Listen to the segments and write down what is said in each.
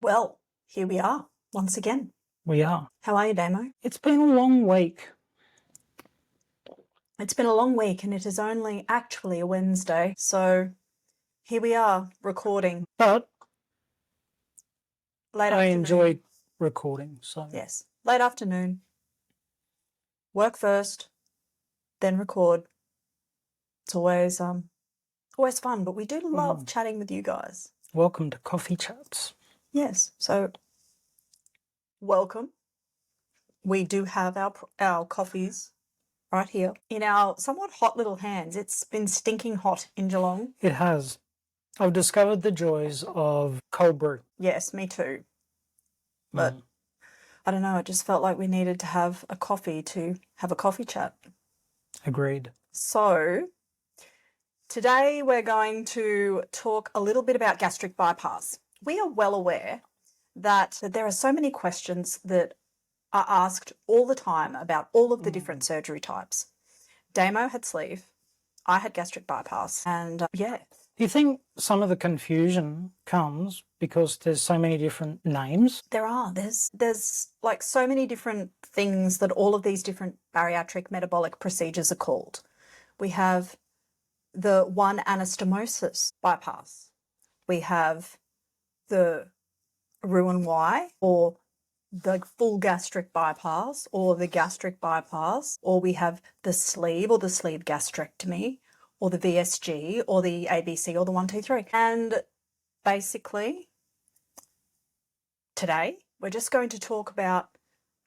Well, here we are once again. We are. How are you, Damo? It's been a long week. It's been a long week and it is only actually a Wednesday. So here we are recording But late I afternoon. enjoyed recording. So Yes, late afternoon. Work first, then record. It's always fun, but we do love chatting with you guys. Welcome to Coffee Chats. Yes, so welcome. We do have our coffees right here in our somewhat hot little hands. It's been stinking hot in Geelong. It has. I've discovered the joys of cold brew. Yes, me too. But I don't know, it just felt like we needed to have a coffee to have a coffee chat. Agreed. So today we're going to talk a little bit about gastric bypass. We are well aware that there are so many questions that are asked all the time about all of the different surgery types. Damo had sleeve, I had gastric bypass, and yeah. Do you think some of the confusion comes because there's so many different names? There are. There's like so many different things that all of these different bariatric metabolic procedures are called. We have the one anastomosis bypass. We have the Roux-en-Y, or the full gastric bypass, or the gastric bypass, or we have the sleeve or the sleeve gastrectomy, or the VSG, or the ABC, or the 1, 2, 3. And basically, today, we're just going to talk about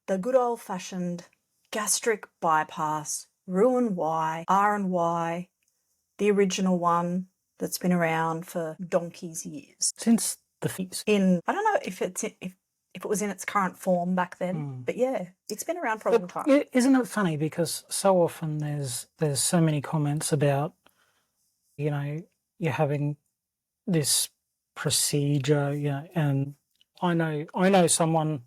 the good old-fashioned gastric bypass, Roux-en-Y, R&Y, the original one that's been around for donkey's years. Since the feast. I don't know if it was in its current form back then, but yeah, it's been around for a long time. Isn't it funny, because so often there's so many comments about, you're having this procedure, and I know someone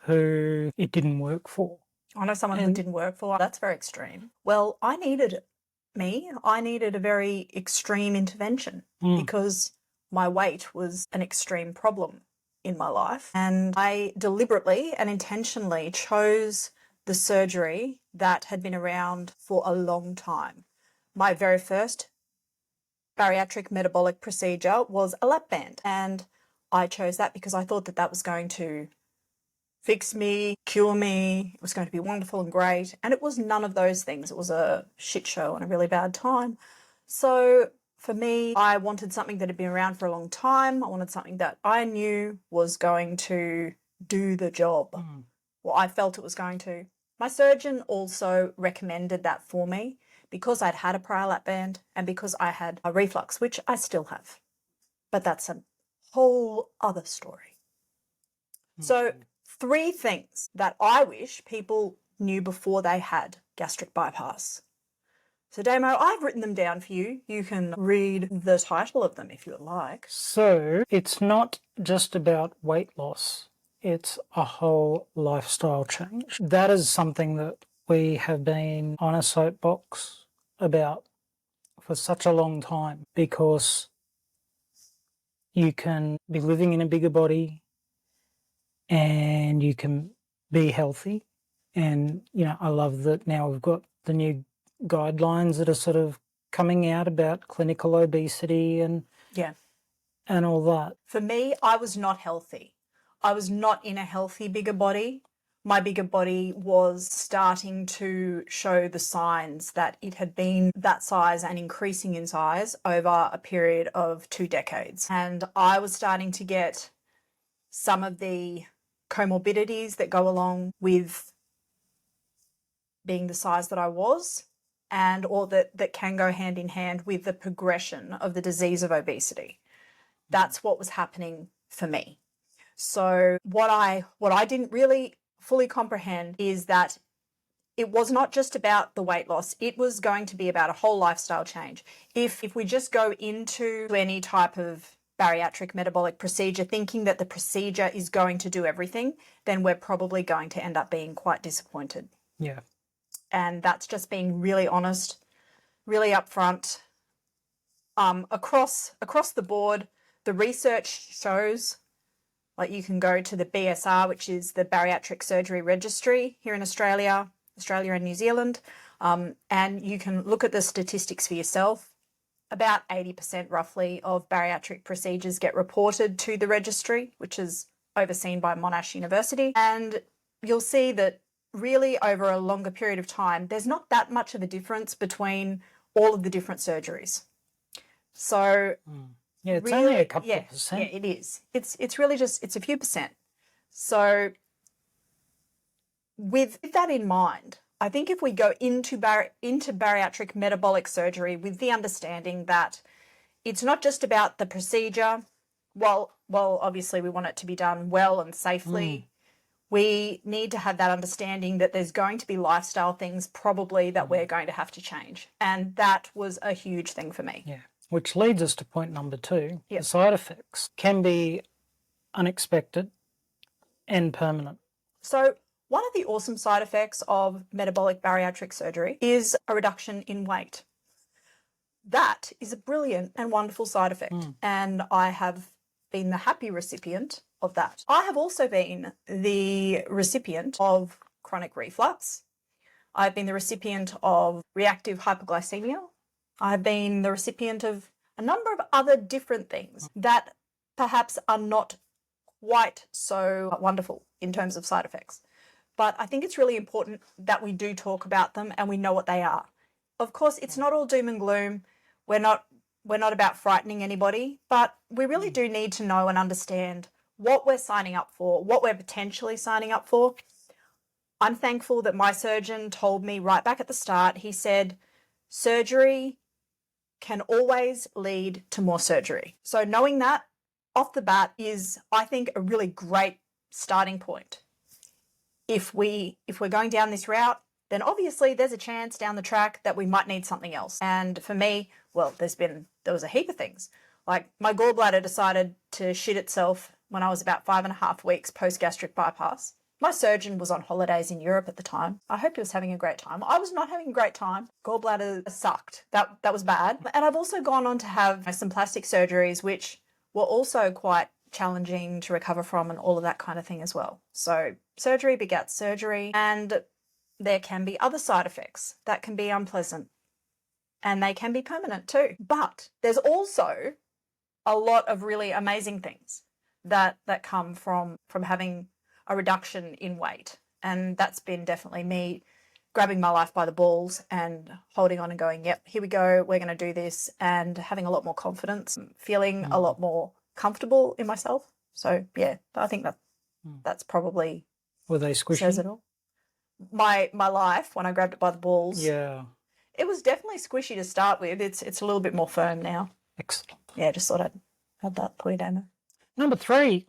who it didn't work for. I know someone who didn't work for. That's very extreme. Well, I needed a very extreme intervention because my weight was an extreme problem in my life. And I deliberately and intentionally chose the surgery that had been around for a long time. My very first bariatric metabolic procedure was a lap band, and I chose that because I thought that that was going to fix me, cure me, it was going to be wonderful and great, and it was none of those things. It was a shit show and a really bad time. So for me, I wanted something that had been around for a long time. I wanted something that I knew was going to do the job. Well, I felt it was going to. My surgeon also recommended that for me because I'd had a prior lap band and because I had a reflux, which I still have. But that's a whole other story. So 3 things that I wish people knew before they had gastric bypass. So Damo, I've written them down for you. You can read the title of them if you would like. So it's not just about weight loss. It's a whole lifestyle change. That is something that we have been on a soapbox about for such a long time, because you can be living in a bigger body and you can be healthy. And, I love that now we've got the new guidelines that are sort of coming out about clinical obesity and all that. For me, I was not healthy. I was not in a healthy bigger body. My bigger body was starting to show the signs that it had been that size and increasing in size over a period of 2 decades. And I was starting to get some of the comorbidities that go along with being the size that I was, or that can go hand in hand with the progression of the disease of obesity. That's what was happening for me. So what I didn't really fully comprehend is that it was not just about the weight loss. It was going to be about a whole lifestyle change. If we just go into any type of bariatric metabolic procedure thinking that the procedure is going to do everything, then we're probably going to end up being quite disappointed. Yeah. And that's just being really honest, really upfront. Across the board, the research shows Like you can go to the BSR, which is the Bariatric Surgery Registry here in Australia and New Zealand, and you can look at the statistics for yourself. About 80% roughly of bariatric procedures get reported to the registry, which is overseen by Monash University. And you'll see that really over a longer period of time, there's not that much of a difference between all of the different surgeries. So yeah, it's really, only a couple of percent. Yeah, it is. It's really just, it's a few percent. So with that in mind, I think if we go into bariatric metabolic surgery with the understanding that it's not just about the procedure, well, obviously we want it to be done well and safely. We need to have that understanding that there's going to be lifestyle things probably that we're going to have to change. And that was a huge thing for me. Yeah, which leads us to point number 2. Yep. The side effects can be unexpected and permanent. So one of the awesome side effects of metabolic bariatric surgery is a reduction in weight. That is a brilliant and wonderful side effect, and I have been the happy recipient of that. I have also been the recipient of chronic reflux. I've been the recipient of reactive hypoglycemia. I've been the recipient of a number of other different things that perhaps are not quite so wonderful in terms of side effects. But I think it's really important that we do talk about them and we know what they are. Of course, it's not all doom and gloom. We're not about frightening anybody, but we really do need to know and understand what we're signing up for, what we're potentially signing up for. I'm thankful that my surgeon told me right back at the start, he said, surgery can always lead to more surgery. So knowing that off the bat is, I think, a really great starting point. If we're going down this route, then obviously there's a chance down the track that we might need something else. And for me, well, there was a heap of things. Like my gallbladder decided to shit itself when I was about 5.5 weeks post-gastric bypass. My surgeon was on holidays in Europe at the time. I hope he was having a great time. I was not having a great time. Gallbladder sucked. That was bad. And I've also gone on to have some plastic surgeries, which were also quite challenging to recover from and all of that kind of thing as well. So surgery begets surgery, and there can be other side effects that can be unpleasant, and they can be permanent too. But there's also a lot of really amazing things that come from having a reduction in weight. And that's been definitely me grabbing my life by the balls and holding on and going, yep, here we go, we're going to do this, and having a lot more confidence, feeling a lot more comfortable in myself. So yeah, I think that's probably Were they squishy? says it all. My life when I grabbed it by the balls, Yeah. it was definitely squishy to start with. It's a little bit more firm now. Excellent. Yeah, just thought I'd have that put it in there. Number 3.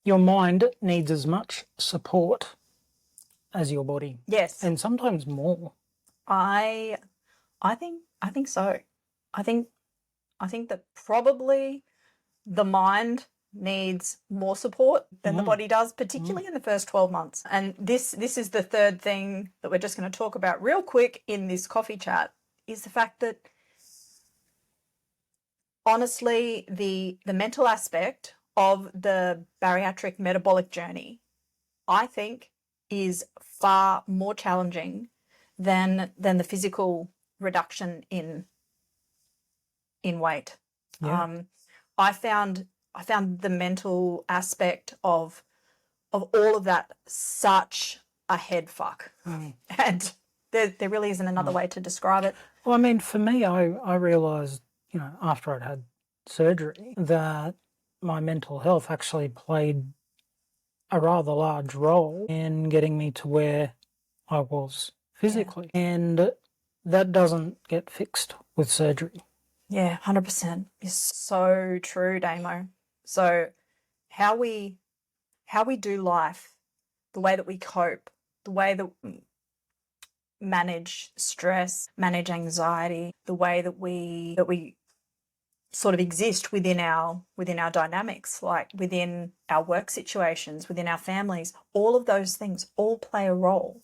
Your mind needs as much support as your body. Yes. And sometimes more. I think so. I think that probably the mind needs more support than the body does, particularly in the first 12 months. And this is the third thing that we're just going to talk about real quick in this coffee chat, is the fact that honestly, the mental aspect of the bariatric metabolic journey, I think, is far more challenging than the physical reduction in weight. Yeah. I found the mental aspect of all of that such a head fuck, and there really isn't another way to describe it. Well, I mean, for me, I realised, after I'd had surgery, that my mental health actually played a rather large role in getting me to where I was physically. Yeah. And that doesn't get fixed with surgery. Yeah, 100%. Is so true, Damo. So how we do life, the way that we cope, the way that we manage stress, manage anxiety, the way that we sort of exist within our dynamics, like within our work situations, within our families, all of those things all play a role.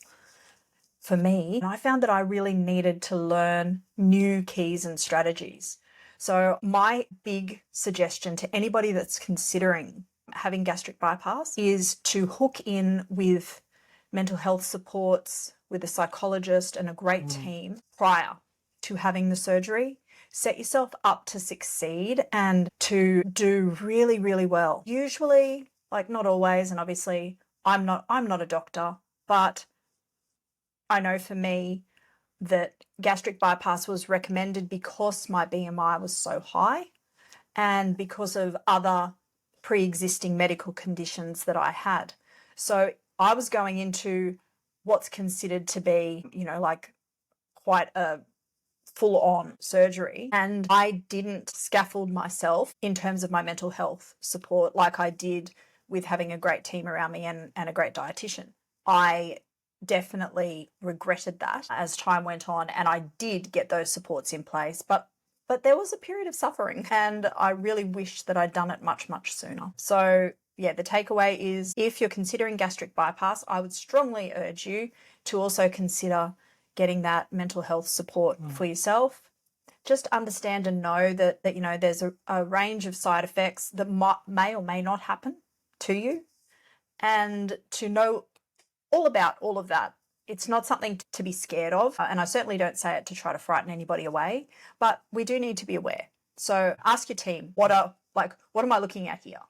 For me, I found that I really needed to learn new keys and strategies So my big suggestion to anybody that's considering having gastric bypass is to hook in with mental health supports, with a psychologist and a great team prior to having the surgery. Set yourself up to succeed and to do really, really well. Usually, like not always, and obviously I'm not a doctor, but I know for me that gastric bypass was recommended because my BMI was so high and because of other pre-existing medical conditions that I had. So I was going into what's considered to be, like quite a full-on surgery, and I didn't scaffold myself in terms of my mental health support like I did with having a great team around me and a great dietitian. I definitely regretted that as time went on, and I did get those supports in place, but there was a period of suffering, and I really wish that I'd done it much, much sooner. So yeah, the takeaway is if you're considering gastric bypass, I would strongly urge you to also consider getting that mental health support for yourself. Just understand and know that there's a range of side effects that may or may not happen to you, and to know all about all of that. It's not something to be scared of, and I certainly don't say it to try to frighten anybody away, but we do need to be aware. So ask your team, what am I looking at here?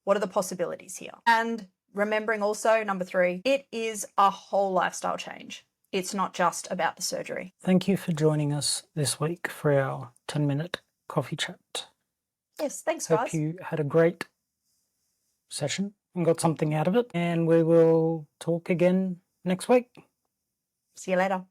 What are the possibilities here? And remembering also, number 3, it is a whole lifestyle change. It's not just about the surgery. Thank you for joining us this week for our 10-minute coffee chat. Yes, thanks, Hope guys. you had a great session and got something out of it, and we will talk again next week. See you later.